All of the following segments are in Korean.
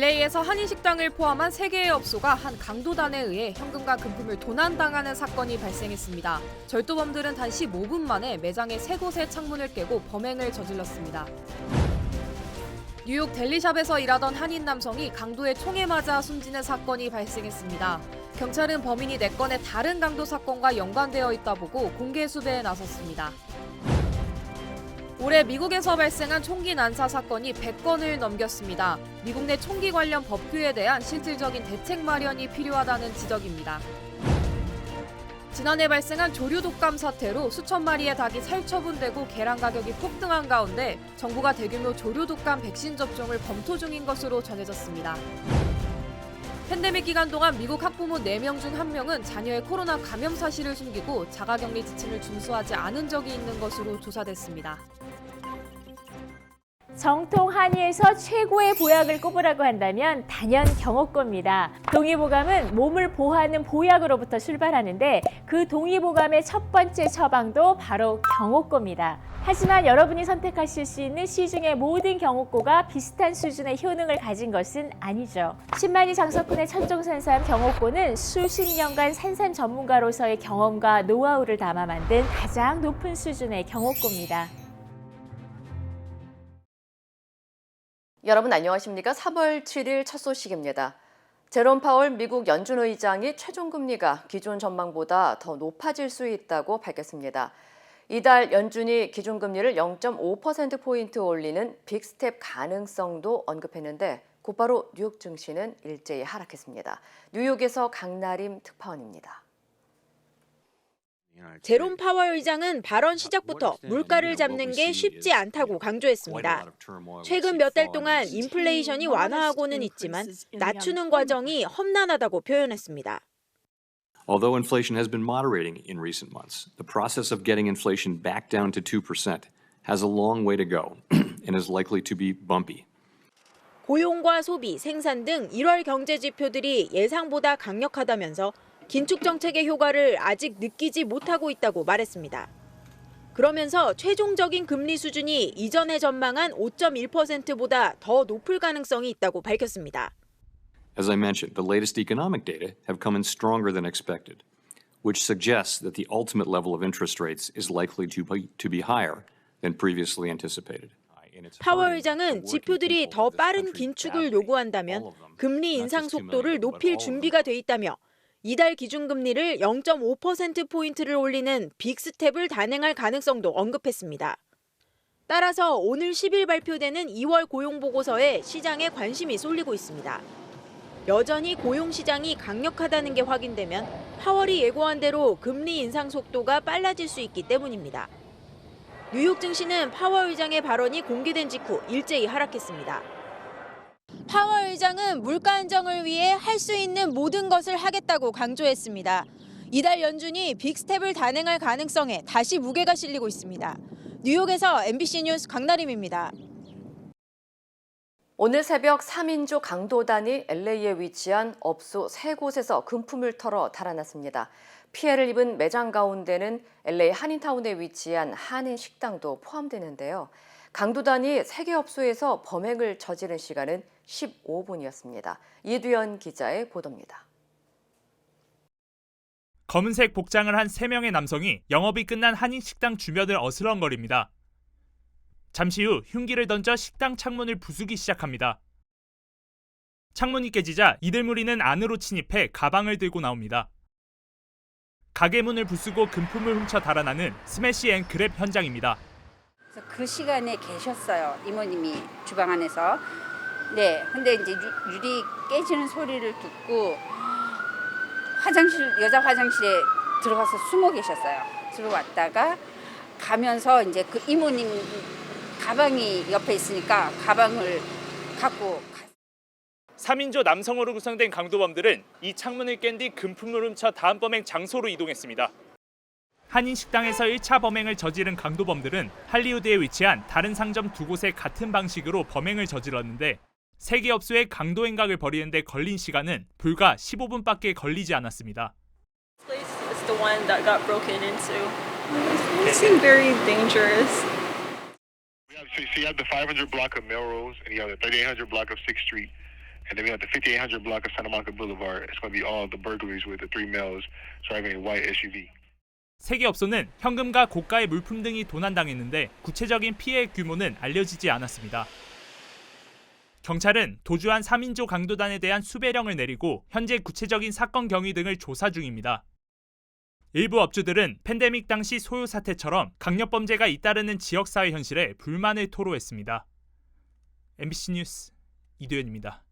LA에서 한인식당을 포함한 3개의 업소가 한 강도단에 의해 현금과 금품을 도난당하는 사건이 발생했습니다. 절도범들은 단 15분 만에 매장의 3곳의 창문을 깨고 범행을 저질렀습니다. 뉴욕 델리샵에서 일하던 한인 남성이 강도의 총에 맞아 숨지는 사건이 발생했습니다. 경찰은 범인이 4건의 다른 강도 사건과 연관되어 있다 보고 공개 수배에 나섰습니다. 올해 미국에서 발생한 총기 난사 사건이 100건을 넘겼습니다. 미국 내 총기 관련 법규에 대한 실질적인 대책 마련이 필요하다는 지적입니다. 지난해 발생한 조류 독감 사태로 수천 마리의 닭이 살처분되고 개량 가격이 폭등한 가운데 정부가 대규모 조류 독감 백신 접종을 검토 중인 것으로 전해졌습니다. 팬데믹 기간 동안 미국 학부모 4명 중 1명은 자녀의 코로나 감염 사실을 숨기고 자가격리 지침을 준수하지 않은 적이 있는 것으로 조사됐습니다. 정통 한의에서 최고의 보약을 꼽으라고 한다면 단연 경옥고입니다. 동의보감은 몸을 보호하는 보약으로부터 출발하는데 그 동의보감의 첫 번째 처방도 바로 경옥고입니다. 하지만 여러분이 선택하실 수 있는 시중의 모든 경옥고가 비슷한 수준의 효능을 가진 것은 아니죠. 신만이 장석훈의 천종산삼 경옥고는 수십 년간 산삼 전문가로서의 경험과 노하우를 담아 만든 가장 높은 수준의 경옥고입니다. 여러분 안녕하십니까? 3월 7일 첫 소식입니다. 제롬 파월 미국 연준 의장이 최종 금리가 기존 전망보다 더 높아질 수 있다고 밝혔습니다. 이달 연준이 기준금리를 0.5%포인트 올리는 빅스텝 가능성도 언급했는데 곧바로 뉴욕 증시는 일제히 하락했습니다. 뉴욕에서 강나림 특파원입니다. 제롬 파월 의장은 발언 시작부터 물가를 잡는 게 쉽지 않다고 강조했습니다. 최근 몇 달 동안 인플레이션이 완화하고는 있지만 낮추는 과정이 험난하다고 표현했습니다. Although inflation has been moderating in recent months, the process of getting inflation back down to 2% has a long way to go and is likely to be bumpy. 고용과 소비, 생산 등 1월 경제 지표들이 예상보다 강력하다면서 긴축 정책의 효과를 아직 느끼지 못하고 있다고 말했습니다. 그러면서 최종적인 금리 수준이 이전에 전망한 5.1%보다 더 높을 가능성이 있다고 밝혔습니다. As I mentioned, the latest economic data have come in stronger than expected, which suggests that the ultimate level of interest rates is likely to be higher than previously anticipated. 파월 의장은 지표들이 더 빠른 긴축을 요구한다면 금리 인상 속도를 높일 준비가 돼 있다며 이달 기준금리를 0.5%포인트를 올리는 빅스텝을 단행할 가능성도 언급했습니다. 따라서 오늘 10일 발표되는 2월 고용보고서에 시장에 관심이 쏠리고 있습니다. 여전히 고용시장이 강력하다는 게 확인되면 파월이 예고한 대로 금리 인상 속도가 빨라질 수 있기 때문입니다. 뉴욕 증시는 파월 의장의 발언이 공개된 직후 일제히 하락했습니다. 파월 의장은 물가 안정을 위해 할 수 있는 모든 것을 하겠다고 강조했습니다. 이달 연준이 빅스텝을 단행할 가능성에 다시 무게가 실리고 있습니다. 뉴욕에서 MBC 뉴스 강나림입니다. 오늘 새벽 3인조 강도단이 LA에 위치한 업소 3곳에서 금품을 털어 달아났습니다. 피해를 입은 매장 가운데는 LA 한인타운에 위치한 한인 식당도 포함되는데요. 강도단이 3개 업소에서 범행을 저지른 시간은 15분이었습니다. 이두현 기자의 보도입니다. 검은색 복장을 한 3명의 남성이 영업이 끝난 한인 식당 주변을 어슬렁거립니다. 잠시 후 흉기를 던져 식당 창문을 부수기 시작합니다. 창문이 깨지자 이들 무리는 안으로 침입해 가방을 들고 나옵니다. 가게 문을 부수고 금품을 훔쳐 달아나는 스매시 앤 그랩 현장입니다. 그 시간에 계셨어요. 이모님이 주방 안에서. 네, 근데 이제 유리 깨지는 소리를 듣고 여자 화장실에 들어가서 숨어 계셨어요. 들어왔다가 가면서 이제 그 이모님 가방이 옆에 있으니까 가방을 갖고 3인조 남성으로 구성된 강도범들은 이 창문을 깬 뒤 금품을 훔쳐 다음 범행 장소로 이동했습니다. 한인 식당에서 1차 범행을 저지른 강도범들은 할리우드에 위치한 다른 상점 2곳에 같은 방식으로 범행을 저질렀는데 3개 업소의 강도 행각을 벌이는 데 걸린 시간은 불과 15분밖에 걸리지 않았습니다. This place is the one that got broken into. It seemed very dangerous. So you have the 500 block of Melrose and you have the 3800 block of 6th Street. And then we have the 5800 block of Santa Monica Boulevard. It's going to be all the burglaries with the 3 males driving a white SUV. 세 개 업소는 현금과 고가의 물품 등이 도난당했는데 구체적인 피해 규모는 알려지지 않았습니다. 경찰은 도주한 3인조 강도단에 대한 수배령을 내리고 현재 구체적인 사건 경위 등을 조사 중입니다. 일부 업주들은 팬데믹 당시 소요 사태처럼 강력범죄가 잇따르는 지역사회 현실에 불만을 토로했습니다. MBC 뉴스 이도현입니다.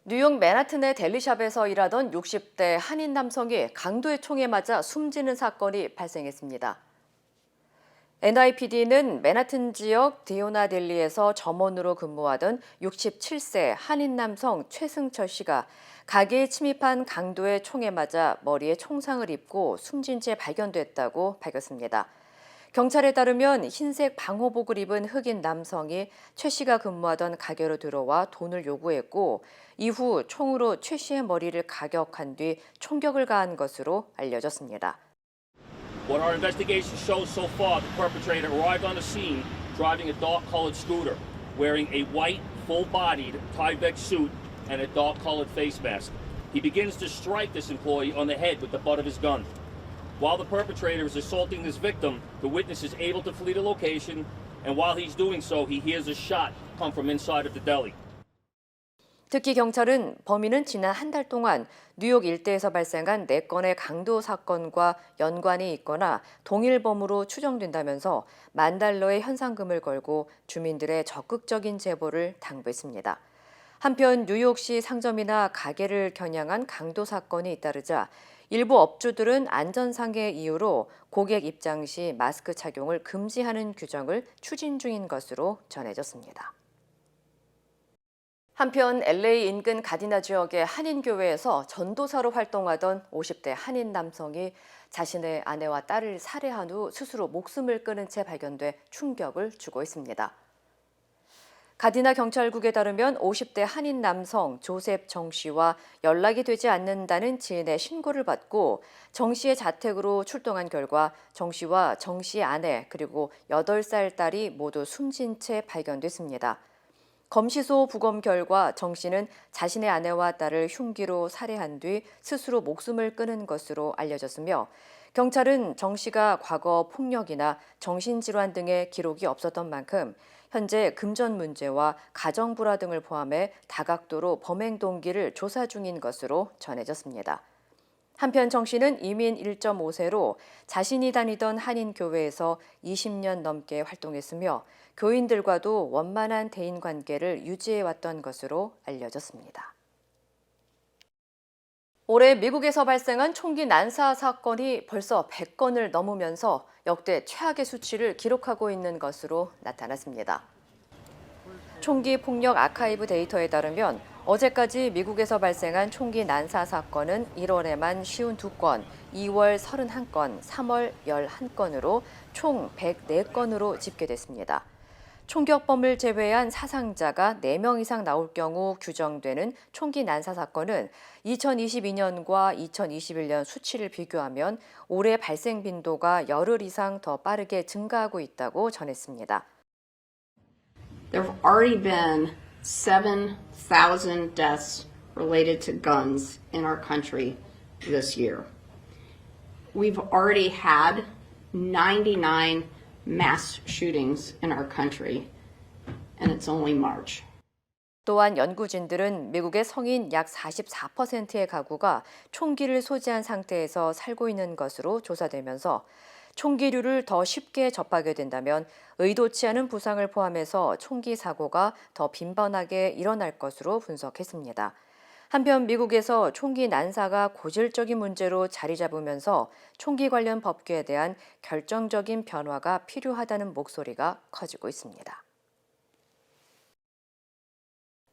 뉴욕 맨하튼의 델리샵에서 일하던 60대 한인 남성이 강도의 총에 맞아 숨지는 사건이 발생했습니다. NYPD는 맨하튼 지역 디오나델리에서 점원으로 근무하던 67세 한인 남성 최승철 씨가 가게에 침입한 강도의 총에 맞아 머리에 총상을 입고 숨진 채 발견됐다고 밝혔습니다. 경찰에 따르면 흰색 방호복을 입은 흑인 남성이 최 씨가 근무하던 가게로 들어와 돈을 요구했고 이후 총으로 최 씨의 머리를 가격한 뒤 총격을 가한 것으로 알려졌습니다. What our investigation shows so far, the perpetrator arrived on the scene driving a dark-colored scooter, wearing a white, full-bodied Tyvek suit and a dark-colored face mask. He begins to strike this employee on the head with the butt of his gun. While the perpetrator is assaulting this victim, the witness is able to flee the location, and while he's doing so, he hears a shot come from inside of the deli. 특히 경찰은 범인은 지난 한 달 동안 뉴욕 일대에서 발생한 4건의 강도 사건과 연관이 있거나 동일범으로 추정된다면서 $10,000의 현상금을 걸고 주민들의 적극적인 제보를 당부했습니다. 한편 뉴욕시 상점이나 가게를 겨냥한 강도 사건이 잇따르자 일부 업주들은 안전상의 이유로 고객 입장 시 마스크 착용을 금지하는 규정을 추진 중인 것으로 전해졌습니다. 한편 LA 인근 가디나 지역의 한인교회에서 전도사로 활동하던 50대 한인 남성이 자신의 아내와 딸을 살해한 후 스스로 목숨을 끊은 채 발견돼 충격을 주고 있습니다. 가디나 경찰국에 따르면 50대 한인 남성 조셉 정 씨와 연락이 되지 않는다는 지인의 신고를 받고 정 씨의 자택으로 출동한 결과 정 씨와 정 씨의 아내 그리고 8살 딸이 모두 숨진 채 발견됐습니다. 검시소 부검 결과 정 씨는 자신의 아내와 딸을 흉기로 살해한 뒤 스스로 목숨을 끊은 것으로 알려졌으며 경찰은 정 씨가 과거 폭력이나 정신질환 등의 기록이 없었던 만큼 현재 금전 문제와 가정불화 등을 포함해 다각도로 범행 동기를 조사 중인 것으로 전해졌습니다. 한편 정 씨는 이민 1.5세로 자신이 다니던 한인교회에서 20년 넘게 활동했으며 교인들과도 원만한 대인관계를 유지해왔던 것으로 알려졌습니다. 올해 미국에서 발생한 총기 난사 사건이 벌써 100건을 넘으면서 역대 최악의 수치를 기록하고 있는 것으로 나타났습니다. 총기 폭력 아카이브 데이터에 따르면 어제까지 미국에서 발생한 총기 난사 사건은 1월에만 52건, 2월 31건, 3월 11건으로 총 104건으로 집계됐습니다. 총격범을 제외한 사상자가 4명 이상 나올 경우 규정되는 총기 난사 사건은 2022년과 2021년 수치를 비교하면 올해 발생 빈도가 열흘 이상 더 빠르게 증가하고 있다고 전했습니다. There have already been 7,000 deaths related to guns in our country this year. We've already had 99 mass shootings in our country, and it's only March. 또한 연구진들은 미국의 성인 약 44%의 가구가 총기를 소지한 상태에서 살고 있는 것으로 조사되면서 총기류를 더 쉽게 접하게 된다면 의도치 않은 부상을 포함해서 총기 사고가 더 빈번하게 일어날 것으로 분석했습니다. 한편 미국에서 총기 난사가 고질적인 문제로 자리 잡으면서 총기 관련 법규에 대한 결정적인 변화가 필요하다는 목소리가 커지고 있습니다.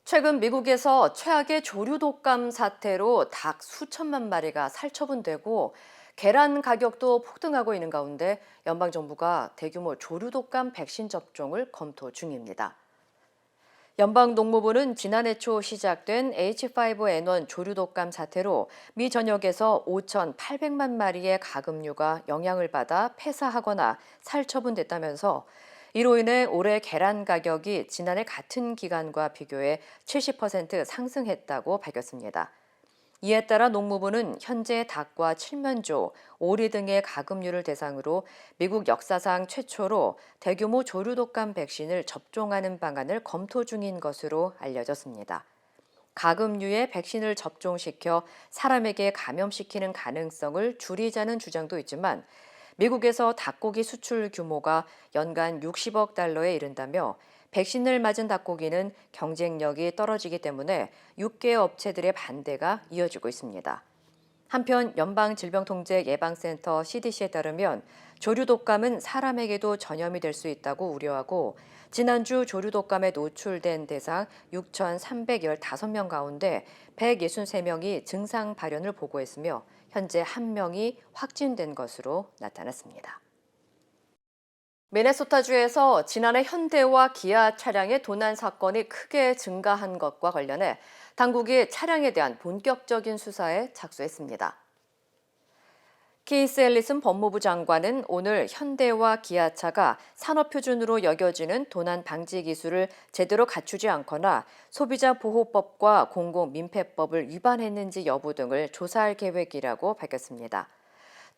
최근 미국에서 최악의 조류 독감 사태로 닭 수천만 마리가 살처분되고 계란 가격도 폭등하고 있는 가운데 연방정부가 대규모 조류 독감 백신 접종을 검토 중입니다. 연방농무부는 지난해 초 시작된 H5N1 조류 독감 사태로 미 전역에서 5,800만 마리의 가금류가 영향을 받아 폐사하거나 살처분됐다면서 이로 인해 올해 계란 가격이 지난해 같은 기간과 비교해 70% 상승했다고 밝혔습니다. 이에 따라 농무부는 현재 닭과 칠면조, 오리 등의 가금류를 대상으로 미국 역사상 최초로 대규모 조류 독감 백신을 접종하는 방안을 검토 중인 것으로 알려졌습니다. 가금류에 백신을 접종시켜 사람에게 감염시키는 가능성을 줄이자는 주장도 있지만 미국에서 닭고기 수출 규모가 연간 60억 달러에 이른다며 백신을 맞은 닭고기는 경쟁력이 떨어지기 때문에 육계 업체들의 반대가 이어지고 있습니다. 한편 연방질병통제예방센터 CDC에 따르면 조류 독감은 사람에게도 전염이 될 수 있다고 우려하고 지난주 조류 독감에 노출된 대상 6,315명 가운데 163명이 증상 발현을 보고했으며 현재 1명이 확진된 것으로 나타났습니다. 미네소타주에서 지난해 현대와 기아 차량의 도난 사건이 크게 증가한 것과 관련해 당국이 차량에 대한 본격적인 수사에 착수했습니다. 키스 앨리슨 법무부 장관은 오늘 현대와 기아차가 산업표준으로 여겨지는 도난 방지 기술을 제대로 갖추지 않거나 소비자보호법과 공공민폐법을 위반했는지 여부 등을 조사할 계획이라고 밝혔습니다.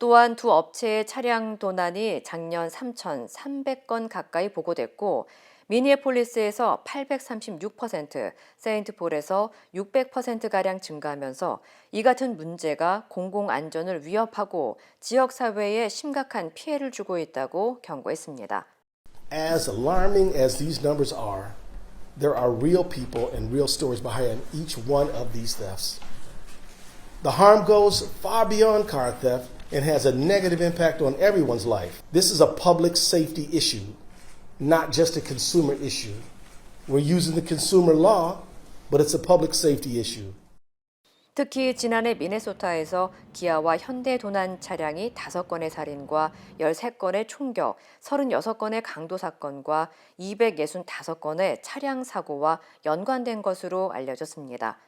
또한 두 업체의 차량 도난이 작년 3,300건 가까이 보고됐고 미니애폴리스에서 836%, 세인트폴에서 600%가량 증가하면서 이 같은 문제가 공공안전을 위협하고 지역사회에 심각한 피해를 주고 있다고 경고했습니다. As alarming as these numbers are, there are real people and real stories behind each one of these thefts. The harm goes far beyond car theft and has a negative impact on everyone's life. This is a public safety issue, not just a consumer issue. We're using the consumer law, but it's a public safety issue. 특히 지난해 미네소타에서 기아와 현대 도난 차량이 5건의 살인과 13건의 총격, 36건의 강도 사건과 265건의 차량 사고와 연관된 것으로 알려졌습니다.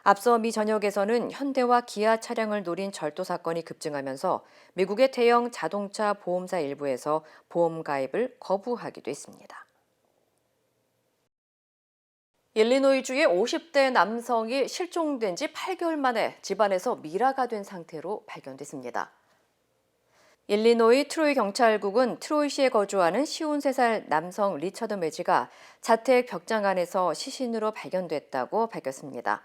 앞서 미 전역에서는 현대와 기아 차량을 노린 절도 사건이 급증하면서 미국의 대형 자동차 보험사 일부에서 보험 가입을 거부하기도 했습니다. 일리노이주의 50대 남성이 실종된 지 8개월 만에 집안에서 미라가 된 상태로 발견됐습니다. 일리노이 트로이 경찰국은 트로이시에 거주하는 53살 남성 리처드 매지가 자택 벽장 안에서 시신으로 발견됐다고 밝혔습니다.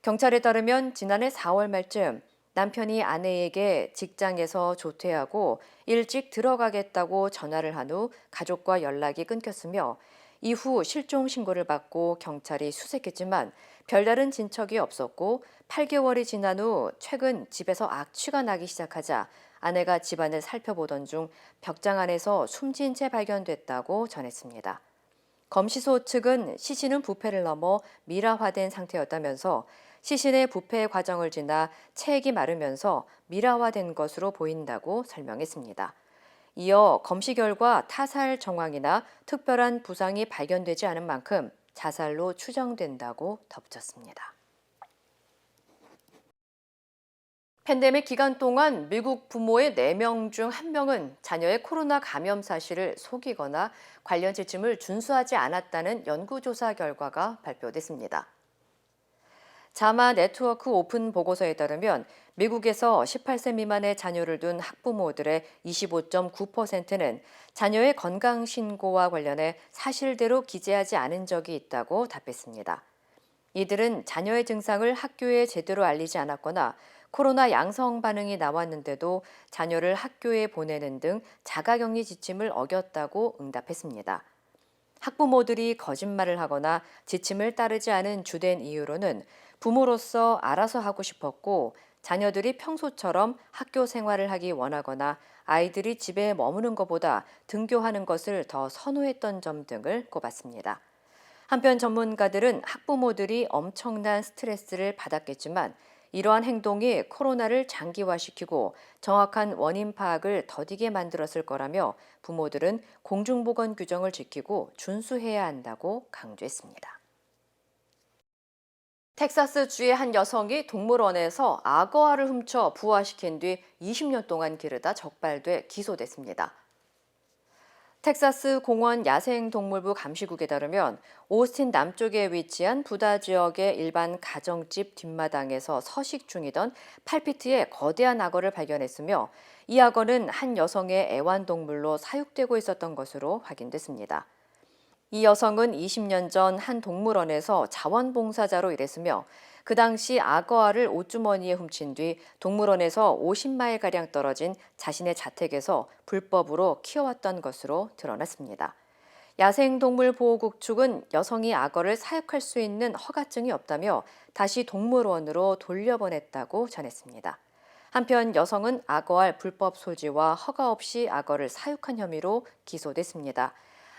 경찰에 따르면 지난해 4월 말쯤 남편이 아내에게 직장에서 조퇴하고 일찍 들어가겠다고 전화를 한 후 가족과 연락이 끊겼으며 이후 실종 신고를 받고 경찰이 수색했지만 별다른 진척이 없었고 8개월이 지난 후 최근 집에서 악취가 나기 시작하자 아내가 집안을 살펴보던 중 벽장 안에서 숨진 채 발견됐다고 전했습니다. 검시소 측은 시신은 부패를 넘어 미라화된 상태였다면서 시신의 부패 과정을 지나 체액이 마르면서 미라화된 것으로 보인다고 설명했습니다. 이어 검시 결과 타살 정황이나 특별한 부상이 발견되지 않은 만큼 자살로 추정된다고 덧붙였습니다. 팬데믹 기간 동안 미국 부모의 4명 중 1명은 자녀의 코로나 감염 사실을 속이거나 관련 지침을 준수하지 않았다는 연구조사 결과가 발표됐습니다. 자마 네트워크 오픈 보고서에 따르면 미국에서 18세 미만의 자녀를 둔 학부모들의 25.9%는 자녀의 건강 신고와 관련해 사실대로 기재하지 않은 적이 있다고 답했습니다. 이들은 자녀의 증상을 학교에 제대로 알리지 않았거나 코로나 양성 반응이 나왔는데도 자녀를 학교에 보내는 등 자가격리 지침을 어겼다고 응답했습니다. 학부모들이 거짓말을 하거나 지침을 따르지 않은 주된 이유로는 부모로서 알아서 하고 싶었고 자녀들이 평소처럼 학교 생활을 하기 원하거나 아이들이 집에 머무는 것보다 등교하는 것을 더 선호했던 점 등을 꼽았습니다. 한편 전문가들은 학부모들이 엄청난 스트레스를 받았겠지만 이러한 행동이 코로나를 장기화시키고 정확한 원인 파악을 더디게 만들었을 거라며 부모들은 공중보건 규정을 지키고 준수해야 한다고 강조했습니다. 텍사스주의 한 여성이 동물원에서 악어알을 훔쳐 부화시킨 뒤 20년 동안 기르다 적발돼 기소됐습니다. 텍사스 공원 야생동물부 감시국에 따르면 오스틴 남쪽에 위치한 부다 지역의 일반 가정집 뒷마당에서 서식 중이던 8피트의 거대한 악어를 발견했으며 이 악어는 한 여성의 애완동물로 사육되고 있었던 것으로 확인됐습니다. 이 여성은 20년 전 한 동물원에서 자원봉사자로 일했으며 그 당시 악어알을 옷주머니에 훔친 뒤 동물원에서 50마일가량 떨어진 자신의 자택에서 불법으로 키워왔던 것으로 드러났습니다. 야생동물보호국 측은 여성이 악어를 사육할 수 있는 허가증이 없다며 다시 동물원으로 돌려보냈다고 전했습니다. 한편 여성은 악어알 불법 소지와 허가 없이 악어를 사육한 혐의로 기소됐습니다.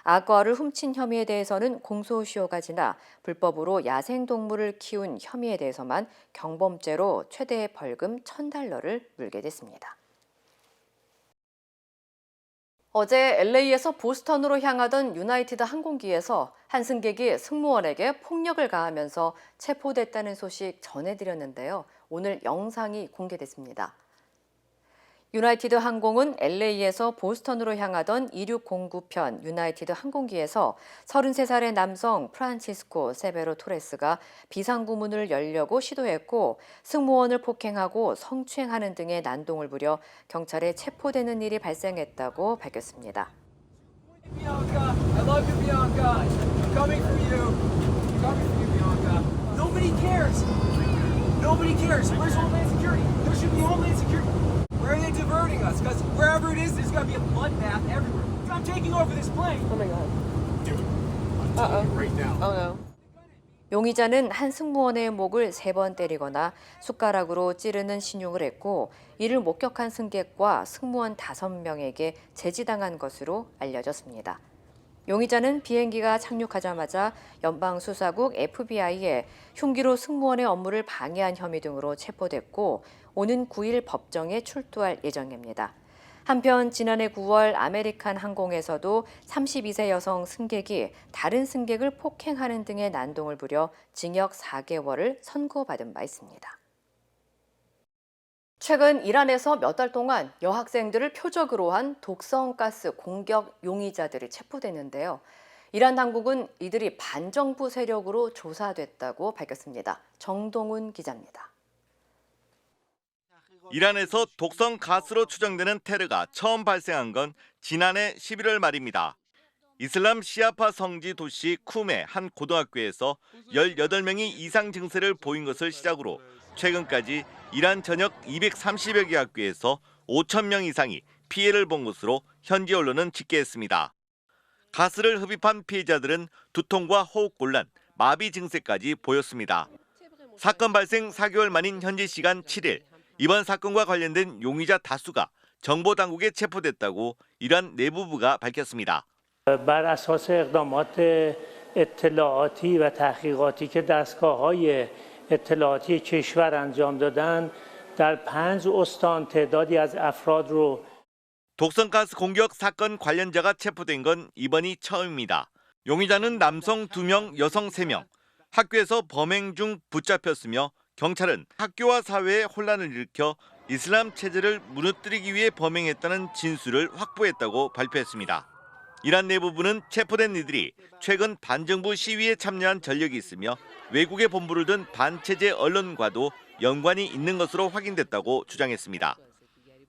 악어알을 훔친 혐의에 대해서는 공소시효가 지나 불법으로 야생동물을 키운 혐의에 대해서만 경범죄로 최대 벌금 $1,000를 물게 됐습니다. 어제 LA에서 보스턴으로 향하던 유나이티드 항공기에서 한 승객이 승무원에게 폭력을 가하면서 체포됐다는 소식 전해드렸는데요. 오늘 영상이 공개됐습니다. 유나이티드 항공은 LA에서 보스턴으로 향하던 2609편 유나이티드 항공기에서 33살의 남성 프란치스코 세베로 토레스가 비상구문을 열려고 시도했고 승무원을 폭행하고 성추행하는 등의 난동을 부려 경찰에 체포되는 일이 발생했다고 밝혔습니다. Where are they diverting us? Because wherever it is, there's going to be a bloodbath everywhere. I'm taking over this plane. Oh my God. Dude, I'm telling you right now. Oh no. 용의자는 한 승무원의 목을 3번 때리거나 숟가락으로 찌르는 신용을 했고 이를 목격한 승객과 승무원 5명에게 제지당한 것으로 알려졌습니다. 용의자는 비행기가 착륙하자마자 연방수사국 FBI에 흉기로 승무원의 업무를 방해한 혐의 등으로 체포됐고 오는 9일 법정에 출두할 예정입니다. 한편 지난해 9월 아메리칸 항공에서도 32세 여성 승객이 다른 승객을 폭행하는 등의 난동을 부려 징역 4개월을 선고받은 바 있습니다. 최근 이란에서 몇 달 동안 여학생들을 표적으로 한 독성가스 공격 용의자들이 체포됐는데요. 이란 당국은 이들이 반정부 세력으로 조사됐다고 밝혔습니다. 정동훈 기자입니다. 이란에서 독성 가스로 추정되는 테러가 처음 발생한 건 지난해 11월 말입니다. 이슬람 시아파 성지 도시 쿰의 한 고등학교에서 18명이 이상 증세를 보인 것을 시작으로 최근까지 이란 전역 230여 개 학교에서 5,000명 이상이 피해를 본 것으로 현지 언론은 집계했습니다. 가스를 흡입한 피해자들은 두통과 호흡곤란, 마비 증세까지 보였습니다. 사건 발생 4개월 만인 현지 시간 7일, 이번 사건과 관련된 용의자 다수가 정보 당국에 체포됐다고 이란 내부부가 밝혔습니다. بر اساس اقدامات اطلاعاتی و تحقیقاتی که دستگاه‌های اطلاعاتی کشور انجام دادن در 5 استان تعدادی از افراد رو 독성가스 공격 사건 관련자가 체포된 건 이번이 처음입니다. 용의자는 남성 2명, 여성 3명. 학교에서 범행 중 붙잡혔으며 경찰은 학교와 사회에 혼란을 일으켜 이슬람 체제를 무너뜨리기 위해 범행했다는 진술을 확보했다고 발표했습니다. 이란 내부부는 체포된 이들이 최근 반정부 시위에 참여한 전력이 있으며 외국에 본부를 둔 반체제 언론과도 연관이 있는 것으로 확인됐다고 주장했습니다.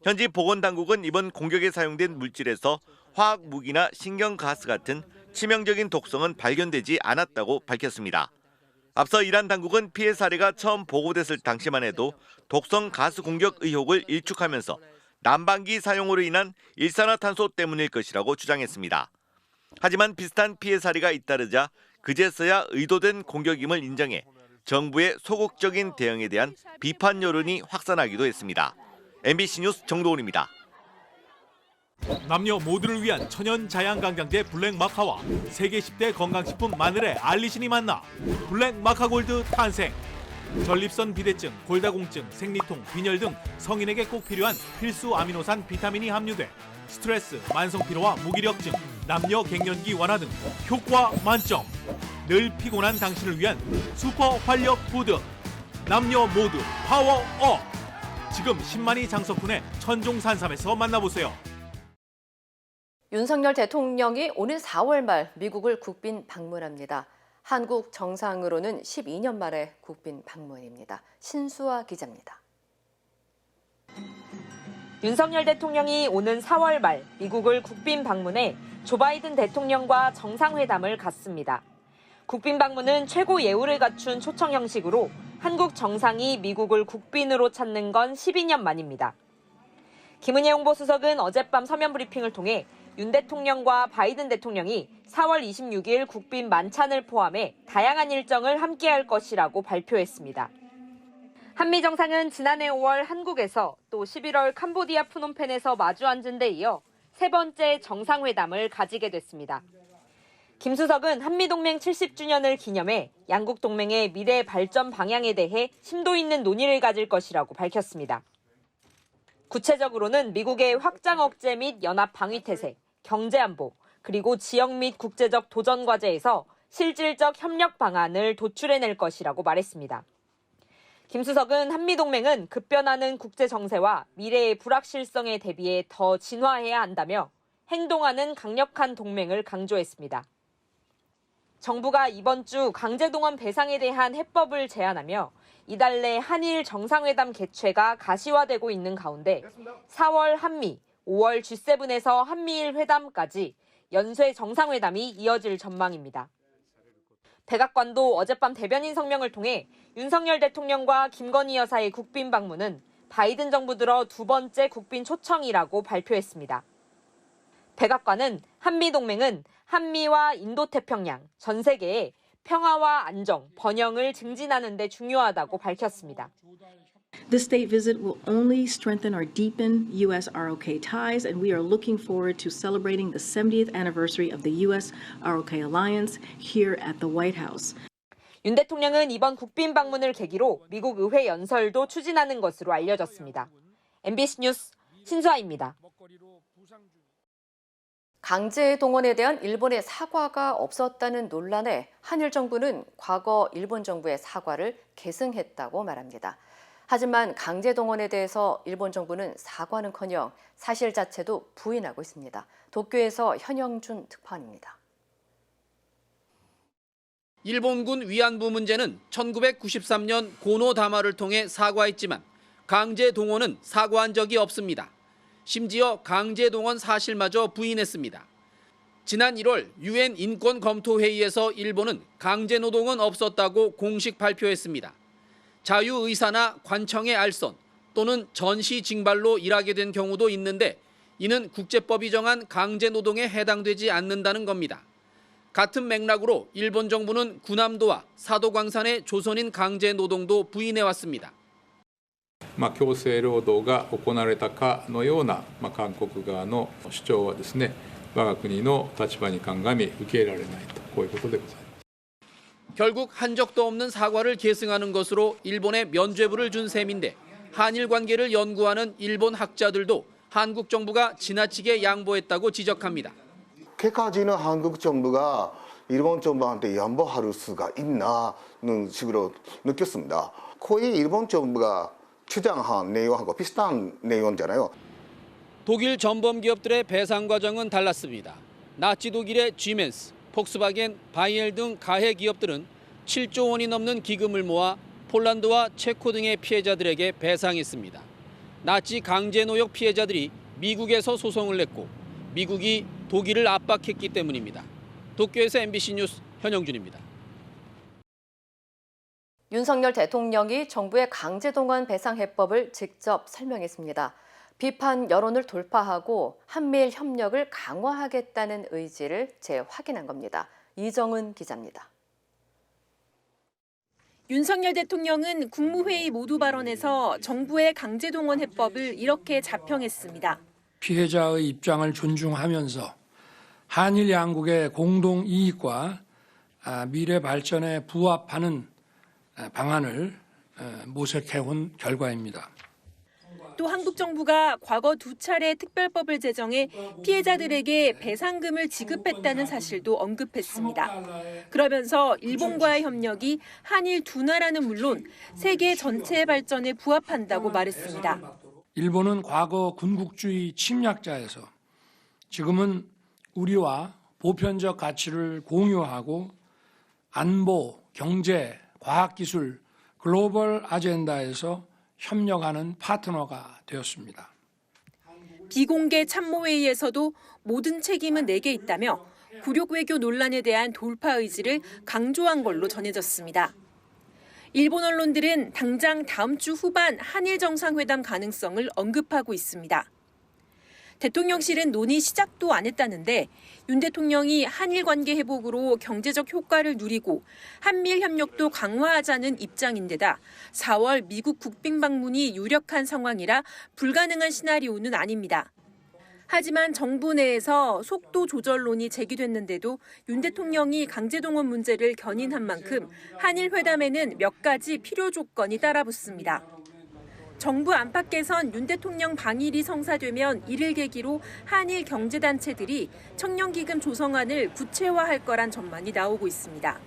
현지 보건당국은 이번 공격에 사용된 물질에서 화학 무기나 신경가스 같은 치명적인 독성은 발견되지 않았다고 밝혔습니다. 앞서 이란 당국은 피해 사례가 처음 보고됐을 당시만 해도 독성 가스 공격 의혹을 일축하면서 난방기 사용으로 인한 일산화탄소 때문일 것이라고 주장했습니다. 하지만 비슷한 피해 사례가 잇따르자 그제서야 의도된 공격임을 인정해 정부의 소극적인 대응에 대한 비판 여론이 확산하기도 했습니다. MBC 뉴스 정도훈입니다. 남녀 모두를 위한 천연 자양강장제 블랙마카와 세계 10대 건강식품 마늘의 알리신이 만나 블랙마카골드 탄생. 전립선 비대증, 골다공증, 생리통, 빈혈 등 성인에게 꼭 필요한 필수 아미노산 비타민이 함유돼 스트레스, 만성피로와 무기력증, 남녀 갱년기 완화 등 효과 만점. 늘 피곤한 당신을 위한 슈퍼 활력 푸드. 남녀 모두 파워업. 지금 10만이 장석훈의 천종산삼에서 만나보세요. 윤석열 대통령이 오는 4월 말 미국을 국빈 방문합니다. 한국 정상으로는 12년 만에 국빈 방문입니다. 신수아 기자입니다. 윤석열 대통령이 오는 4월 말 미국을 국빈 방문해 조 바이든 대통령과 정상회담을 갖습니다. 국빈 방문은 최고 예우를 갖춘 초청 형식으로 한국 정상이 미국을 국빈으로 찾는 건 12년 만입니다. 김은혜 홍보수석은 어젯밤 서면 브리핑을 통해 윤 대통령과 바이든 대통령이 4월 26일 국빈 만찬을 포함해 다양한 일정을 함께할 것이라고 발표했습니다. 한미 정상은 지난해 5월 한국에서 또 11월 캄보디아 프놈펜에서 마주 앉은 데 이어 세 번째 정상회담을 가지게 됐습니다. 김 수석은 한미동맹 70주년을 기념해 양국 동맹의 미래 발전 방향에 대해 심도 있는 논의를 가질 것이라고 밝혔습니다. 구체적으로는 미국의 확장 억제 및 연합 방위 태세, 경제 안보, 그리고 지역 및 국제적 도전 과제에서 실질적 협력 방안을 도출해낼 것이라고 말했습니다. 김 수석은 한미동맹은 급변하는 국제 정세와 미래의 불확실성에 대비해 더 진화해야 한다며 행동하는 강력한 동맹을 강조했습니다. 정부가 이번 주 강제동원 배상에 대한 해법을 제안하며 이달 내 한일 정상회담 개최가 가시화되고 있는 가운데 4월 한미, 5월 G7에서 한미일 회담까지 연쇄 정상회담이 이어질 전망입니다. 백악관도 어젯밤 대변인 성명을 통해 윤석열 대통령과 김건희 여사의 국빈 방문은 바이든 정부 들어 두 번째 국빈 초청이라고 발표했습니다. 백악관은 한미동맹은 한미와 인도태평양, 전 세계에 평화와 안정, 번영을 증진하는 데 중요하다고 밝혔습니다. This state visit will only strengthen or deepen U.S. ROK ties, and we are looking forward to celebrating the 70th anniversary of the U.S. ROK alliance here at the White House. 윤 대통령은 이번 국빈 방문을 계기로 미국 의회 연설도 추진하는 것으로 알려졌습니다. MBC 뉴스 신수아입니다. 강제 동원에 대한 일본의 사과가 없었다는 논란에 한일 정부는 과거 일본 정부의 사과를 계승했다고 말합니다. 하지만 강제 동원에 대해서 일본 정부는 사과는커녕 사실 자체도 부인하고 있습니다. 도쿄에서 현영준 특파원입니다. 일본군 위안부 문제는 1993년 고노다마를 통해 사과했지만 강제 동원은 사과한 적이 없습니다. 심지어 강제 동원 사실마저 부인했습니다. 지난 1월 유엔 인권검토회의에서 일본은 강제 노동은 없었다고 공식 발표했습니다. 자유의사나 관청의 알선 또는 전시 징발로 일하게 된 경우도 있는데 이는 국제법이 정한 강제 노동에 해당되지 않는다는 겁니다. 같은 맥락으로 일본 정부는 구남도와 사도광산의 조선인 강제 노동도 부인해왔습니다. 強制労働が行われたかのような韓国側の主張はですね、我が国の立場に鑑み受け入れられないとこういうことでございます。 결국 한 적도 없는 사과를 계승하는 것으로 일본에 면죄부를 준 셈인데 한일 관계를 연구하는 일본 학자들도 한국 정부가 지나치게 양보했다고 지적합니다. 結果지는 한국 정부가 일본 정부한테 양보할 수가 있나는 식으로 느꼈습니다. 거의 일본 정부가 주장한 내용하고 비슷한 내용이잖아요. 독일 전범 기업들의 배상 과정은 달랐습니다. 나치 독일의 지멘스, 폭스바겐, 바이엘 등 가해 기업들은 7조 원이 넘는 기금을 모아 폴란드와 체코 등의 피해자들에게 배상했습니다. 나치 강제노역 피해자들이 미국에서 소송을 냈고 미국이 독일을 압박했기 때문입니다. 도쿄에서 MBC 뉴스 현영준입니다. 윤석열 대통령이 정부의 강제동원 배상 해법을 직접 설명했습니다. 비판 여론을 돌파하고 한미일 협력을 강화하겠다는 의지를 재확인한 겁니다. 이정은 기자입니다. 윤석열 대통령은 국무회의 모두 발언에서 정부의 강제동원 해법을 이렇게 자평했습니다. 피해자의 입장을 존중하면서 한일 양국의 공동 이익과 미래 발전에 부합하는 방안을 모색해온 결과입니다. 또 한국 정부가 과거 2차례 특별법을 제정해 피해자들에게 배상금을 지급했다는 사실도 언급했습니다. 그러면서 일본과의 협력이 한일 두 나라는 물론 세계 전체의 발전에 부합한다고 말했습니다. 일본은 과거 군국주의 침략자에서 지금은 우리와 보편적 가치를 공유하고 안보, 경제, 과학기술, 글로벌 아젠다에서 협력하는 파트너가 되었습니다. 비공개 참모회의에서도 모든 책임은 내게 있다며 굴욕 외교 논란에 대한 돌파 의지를 강조한 걸로 전해졌습니다. 일본 언론들은 당장 다음 주 후반 한일 정상회담 가능성을 언급하고 있습니다. 대통령실은 논의 시작도 안 했다는데 윤 대통령이 한일 관계 회복으로 경제적 효과를 누리고 한미일 협력도 강화하자는 입장인데다 4월 미국 국빈 방문이 유력한 상황이라 불가능한 시나리오는 아닙니다. 하지만 정부 내에서 속도 조절론이 제기됐는데도 윤 대통령이 강제동원 문제를 견인한 만큼 한일 회담에는 몇 가지 필요 조건이 따라붙습니다. 정부 안팎에선 윤 대통령 방일이 성사되면 이를 계기로 한일 경제단체들이 청년기금 조성안을 구체화할 거란 전망이 나오고 있습니다.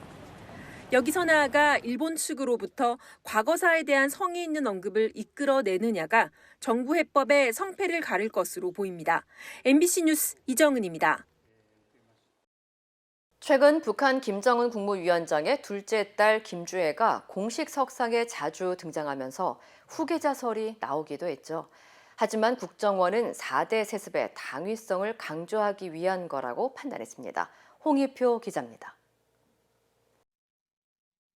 여기서 나아가 일본 측으로부터 과거사에 대한 성의 있는 언급을 이끌어내느냐가 정부 해법의 성패를 가릴 것으로 보입니다. MBC 뉴스 이정은입니다. 최근 북한 김정은 국무위원장의 둘째 딸 김주애가 공식 석상에 자주 등장하면서 후계자설이 나오기도 했죠. 하지만 국정원은 4대 세습의 당위성을 강조하기 위한 거라고 판단했습니다. 홍희표 기자입니다.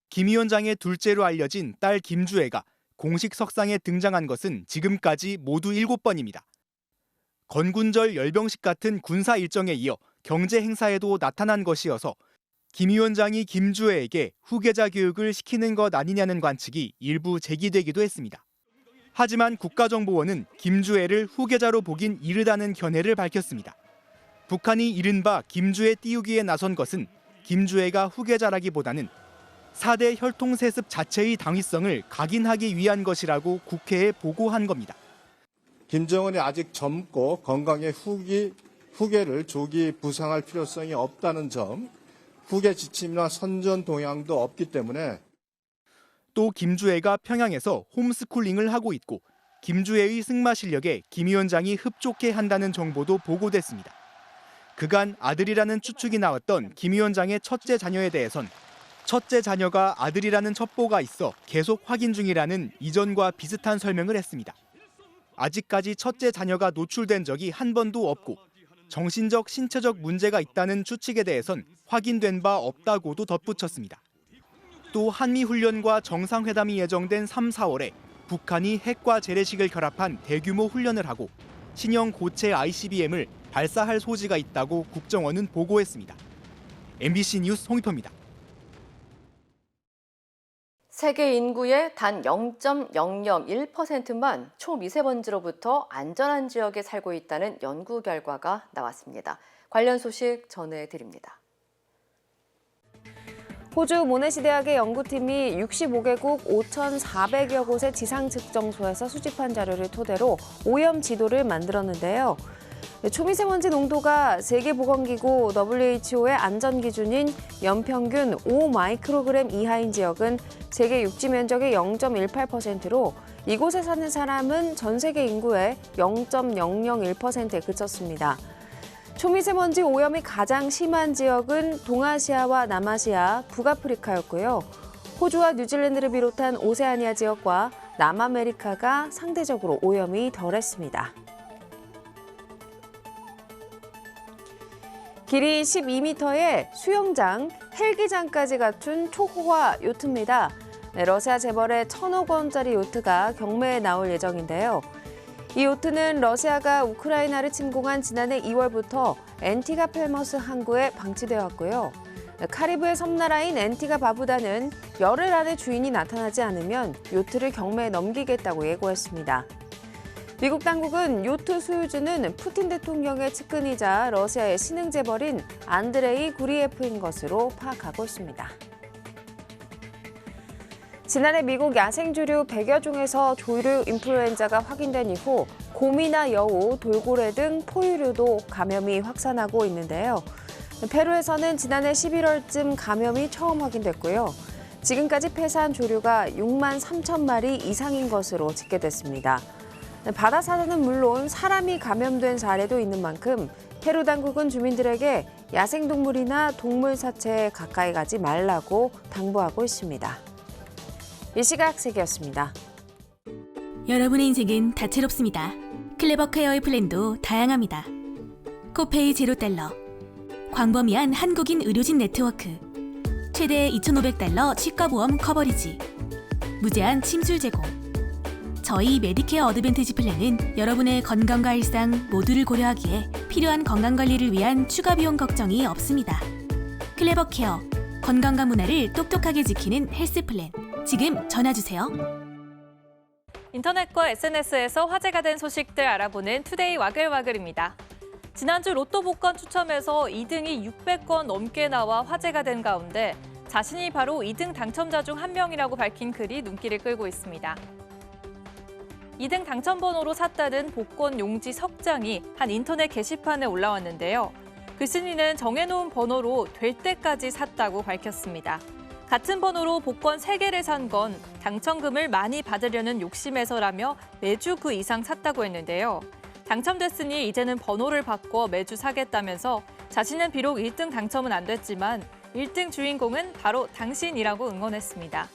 김 위원장의 둘째로 알려진 딸 김주애가 공식 석상에 등장한 것은 지금까지 모두 7번입니다. 건군절 열병식 같은 군사 일정에 이어 경제 행사에도 나타난 것이어서 김 위원장이 김주애에게 후계자 교육을 시키는 것 아니냐는 관측이 일부 제기되기도 했습니다. 하지만 국가정보원은 김주애를 후계자로 보긴 이르다는 견해를 밝혔습니다. 북한이 이른바 김주애 띄우기에 나선 것은 김주애가 후계자라기보다는 4대 혈통세습 자체의 당위성을 각인하기 위한 것이라고 국회에 보고한 겁니다. 김정은이 아직 젊고 건강에 후계를 조기 부상할 필요성이 없다는 점, 후계 지침이나 선전 동향도 없기 때문에 또 김주애가 평양에서 홈스쿨링을 하고 있고 김주애의 승마 실력에 김 위원장이 흡족해 한다는 정보도 보고됐습니다. 그간 아들이라는 추측이 나왔던 김 위원장의 첫째 자녀에 대해선 첫째 자녀가 아들이라는 첩보가 있어 계속 확인 중이라는 이전과 비슷한 설명을 했습니다. 아직까지 첫째 자녀가 노출된 적이 한 번도 없고 정신적, 신체적 문제가 있다는 추측에 대해선 확인된 바 없다고도 덧붙였습니다. 또 한미훈련과 정상회담이 예정된 3, 4월에 북한이 핵과 재래식을 결합한 대규모 훈련을 하고 신형 고체 ICBM을 발사할 소지가 있다고 국정원은 보고했습니다. MBC 뉴스 홍희표입니다. 세계 인구의 단 0.001%만 초미세먼지로부터 안전한 지역에 살고 있다는 연구 결과가 나왔습니다. 관련 소식 전해드립니다. 호주 모내시 대학의 연구팀이 65개국 5,400여 곳의 지상 측정소에서 수집한 자료를 토대로 오염 지도를 만들었는데요. 초미세먼지 농도가 세계보건기구 WHO의 안전기준인 연평균 5마이크로그램 이하인 지역은 세계 육지 면적의 0.18%로 이곳에 사는 사람은 전 세계 인구의 0.001%에 그쳤습니다. 초미세먼지 오염이 가장 심한 지역은 동아시아와 남아시아, 북아프리카였고요. 호주와 뉴질랜드를 비롯한 오세아니아 지역과 남아메리카가 상대적으로 오염이 덜했습니다. 길이 12m의 수영장, 헬기장까지 갖춘 초호화 요트입니다. 러시아 재벌의 1,000억 원짜리 요트가 경매에 나올 예정인데요. 이 요트는 러시아가 우크라이나를 침공한 지난해 2월부터 앤티가 펠머스 항구에 방치되어 왔고요. 카리브해 섬나라인 앤티가 바부다는 열흘 안에 주인이 나타나지 않으면 요트를 경매에 넘기겠다고 예고했습니다. 미국 당국은 요트 소유주는 푸틴 대통령의 측근이자 러시아의 신흥 재벌인 안드레이 구리예프인 것으로 파악하고 있습니다. 지난해 미국 야생조류 100여 종에서 조류 인플루엔자가 확인된 이후 곰이나 여우, 돌고래 등 포유류도 감염이 확산하고 있는데요. 페루에서는 지난해 11월쯤 감염이 처음 확인됐고요. 지금까지 폐사한 조류가 6만 3천 마리 이상인 것으로 집계됐습니다. 바다 사자는 물론 사람이 감염된 사례도 있는 만큼 페루 당국은 주민들에게 야생동물이나 동물 사체에 가까이 가지 말라고 당부하고 있습니다. 이 시각 세계였습니다. 여러분의 인생은 다채롭습니다. 클레버 케어의 플랜도 다양합니다. 코페이 $0, 광범위한 한국인 의료진 네트워크, 최대 $2,500 치과보험 커버리지, 무제한 침술 제공. 저희 메디케어 어드밴티지 플랜은 여러분의 건강과 일상 모두를 고려하기에 필요한 건강관리를 위한 추가 비용 걱정이 없습니다. 클레버 케어, 건강과 문화를 똑똑하게 지키는 헬스 플랜. 지금 전화주세요. 인터넷과 SNS에서 화제가 된 소식들 알아보는 투데이 와글와글입니다. 지난주 로또 복권 추첨에서 2등이 600건 넘게 나와 화제가 된 가운데 자신이 바로 2등 당첨자 중 한 명이라고 밝힌 글이 눈길을 끌고 있습니다. 2등 당첨번호로 샀다는 복권 용지 석장이 한 인터넷 게시판에 올라왔는데요. 글쓴이는 정해놓은 번호로 될 때까지 샀다고 밝혔습니다. 같은 번호로 복권 3개를 산 건 당첨금을 많이 받으려는 욕심에서라며 매주 그 이상 샀다고 했는데요. 당첨됐으니 이제는 번호를 바꿔 매주 사겠다면서 자신은 비록 1등 당첨은 안 됐지만 1등 주인공은 바로 당신이라고 응원했습니다.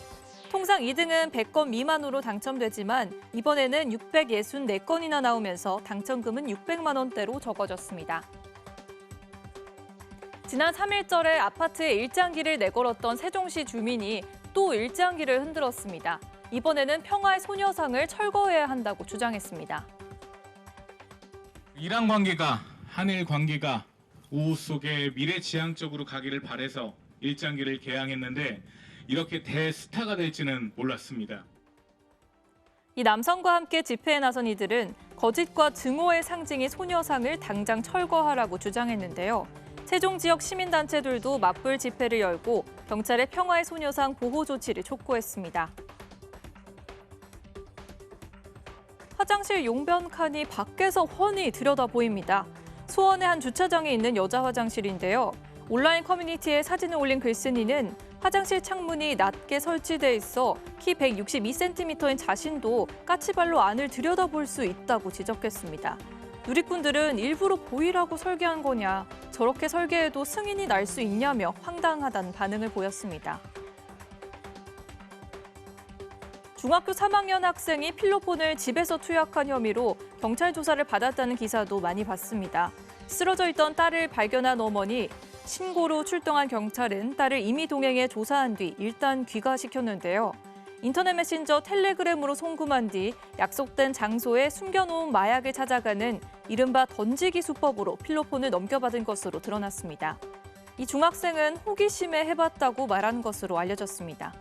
통상 2등은 100건 미만으로 당첨되지만 이번에는 664건이나 나오면서 당첨금은 600만 원대로 적어졌습니다. 지난 3일절에 아파트에 일장기를 내걸었던 세종시 주민이 또 일장기를 흔들었습니다. 이번에는 평화의 소녀상을 철거해야 한다고 주장했습니다. 이란 관계가, 한일 관계가 우호 속에 미래지향적으로 가기를 바라서 일장기를 개항했는데 이렇게 대스타가 될지는 몰랐습니다. 이 남성과 함께 집회에 나선 이들은 거짓과 증오의 상징인 소녀상을 당장 철거하라고 주장했는데요. 세종 지역 시민단체들도 맞불 집회를 열고 경찰의 평화의 소녀상 보호 조치를 촉구했습니다. 화장실 용변 칸이 밖에서 훤히 들여다 보입니다. 수원의 한 주차장에 있는 여자 화장실인데요. 온라인 커뮤니티에 사진을 올린 글쓴이는 화장실 창문이 낮게 설치돼 있어 키 162cm인 자신도 까치발로 안을 들여다볼 수 있다고 지적했습니다. 누리꾼들은 일부러 보이라고 설계한 거냐, 저렇게 설계해도 승인이 날 수 있냐며 황당하다는 반응을 보였습니다. 중학교 3학년 학생이 필로폰을 집에서 투약한 혐의로 경찰 조사를 받았다는 기사도 많이 봤습니다. 쓰러져 있던 딸을 발견한 어머니, 신고로 출동한 경찰은 딸을 임의 동행해 조사한 뒤 일단 귀가시켰는데요. 인터넷 메신저 텔레그램으로 송금한 뒤 약속된 장소에 숨겨놓은 마약을 찾아가는 이른바 던지기 수법으로 필로폰을 넘겨받은 것으로 드러났습니다. 이 중학생은 호기심에 해봤다고 말한 것으로 알려졌습니다.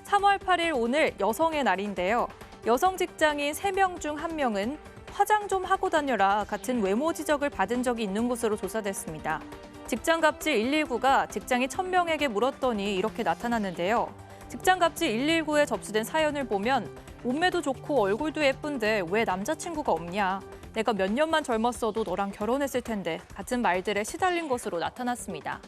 3월 8일 오늘 여성의 날인데요. 여성 직장인 3명 중 1명은 화장 좀 하고 다녀라 같은 외모 지적을 받은 적이 있는 것으로 조사됐습니다. 직장갑질 119가 직장인 1000명에게 물었더니 이렇게 나타났는데요. 직장갑질 119에 접수된 사연을 보면 몸매도 좋고 얼굴도 예쁜데 왜 남자친구가 없냐. 내가 몇 년만 젊었어도 너랑 결혼했을 텐데 같은 말들에 시달린 것으로 나타났습니다.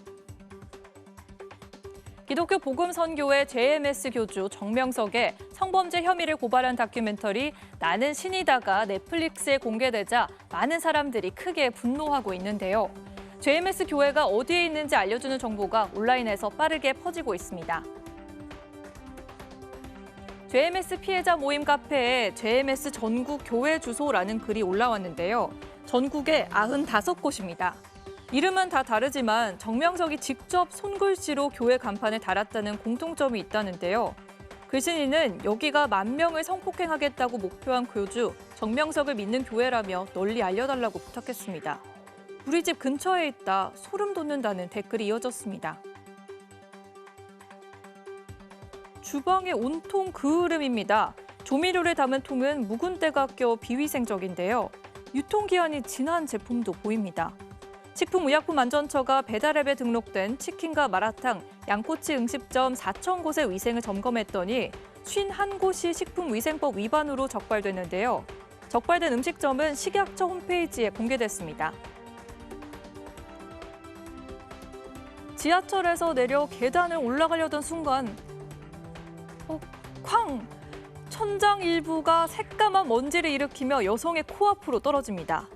기독교 복음선교회 JMS 교주 정명석의 성범죄 혐의를 고발한 다큐멘터리 나는 신이다가 넷플릭스에 공개되자 많은 사람들이 크게 분노하고 있는데요. JMS 교회가 어디에 있는지 알려주는 정보가 온라인에서 빠르게 퍼지고 있습니다. JMS 피해자 모임 카페에 JMS 전국 교회 주소라는 글이 올라왔는데요. 전국에 95곳입니다. 이름은 다 다르지만 정명석이 직접 손글씨로 교회 간판에 달았다는 공통점이 있다는데요. 글쓴이는 여기가 10,000명을 성폭행하겠다고 목표한 교주 정명석을 믿는 교회라며 널리 알려달라고 부탁했습니다. 우리 집 근처에 있다, 소름 돋는다는 댓글이 이어졌습니다. 주방에 온통 그을음입니다. 조미료를 담은 통은 묵은 때가 껴 비위생적인데요. 유통기한이 지난 제품도 보입니다. 식품의약품안전처가 배달앱에 등록된 치킨과 마라탕, 양꼬치 음식점 4,000곳의 위생을 점검했더니 51곳이 식품위생법 위반으로 적발됐는데요. 적발된 음식점은 식약처 홈페이지에 공개됐습니다. 지하철에서 내려 계단을 올라가려던 순간 쾅! 천장 일부가 새까만 먼지를 일으키며 여성의 코앞으로 떨어집니다.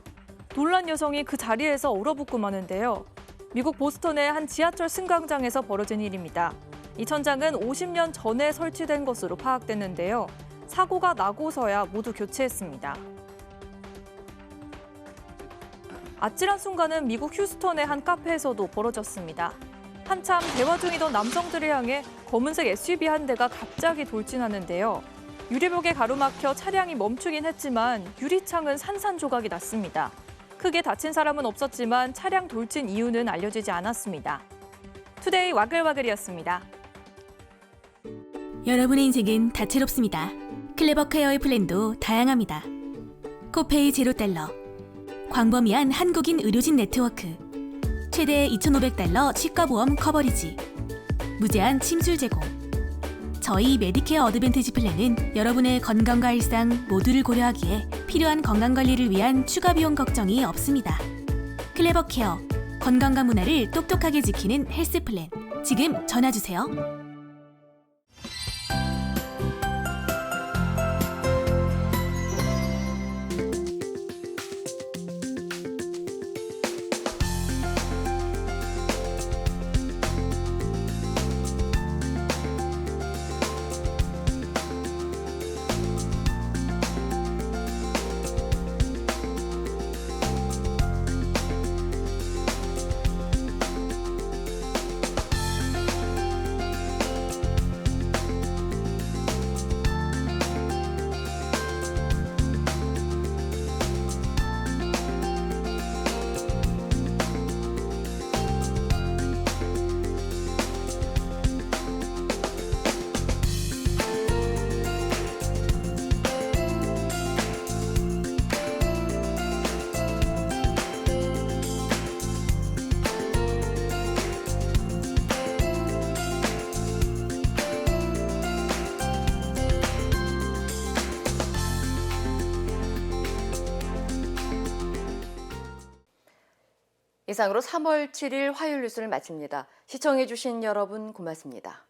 놀란 여성이 그 자리에서 얼어붙고 마는데요. 미국 보스턴의 한 지하철 승강장에서 벌어진 일입니다. 이 천장은 50년 전에 설치된 것으로 파악됐는데요. 사고가 나고서야 모두 교체했습니다. 아찔한 순간은 미국 휴스턴의 한 카페에서도 벌어졌습니다. 한참 대화 중이던 남성들을 향해 검은색 SUV 한 대가 갑자기 돌진하는데요. 유리벽에 가로막혀 차량이 멈추긴 했지만 유리창은 산산조각이 났습니다. 크게 다친 사람은 없었지만 차량 돌진 이유는 알려지지 않았습니다. 투데이 와글와글이었습니다. 여러분의 인생은 다채롭습니다. 클레버 케어의 플랜도 다양합니다. 코페이 $0. 광범위한 한국인 의료진 네트워크. 최대 $2,500 치과보험 커버리지. 무제한 침술 제공. 저희 메디케어 어드밴티지 플랜은 여러분의 건강과 일상 모두를 고려하기에 필요한 건강관리를 위한 추가 비용 걱정이 없습니다. 클레버 케어, 건강과 문화를 똑똑하게 지키는 헬스 플랜. 지금 전화주세요. 이상으로 3월 7일 화요일 뉴스를 마칩니다. 시청해주신 여러분 고맙습니다.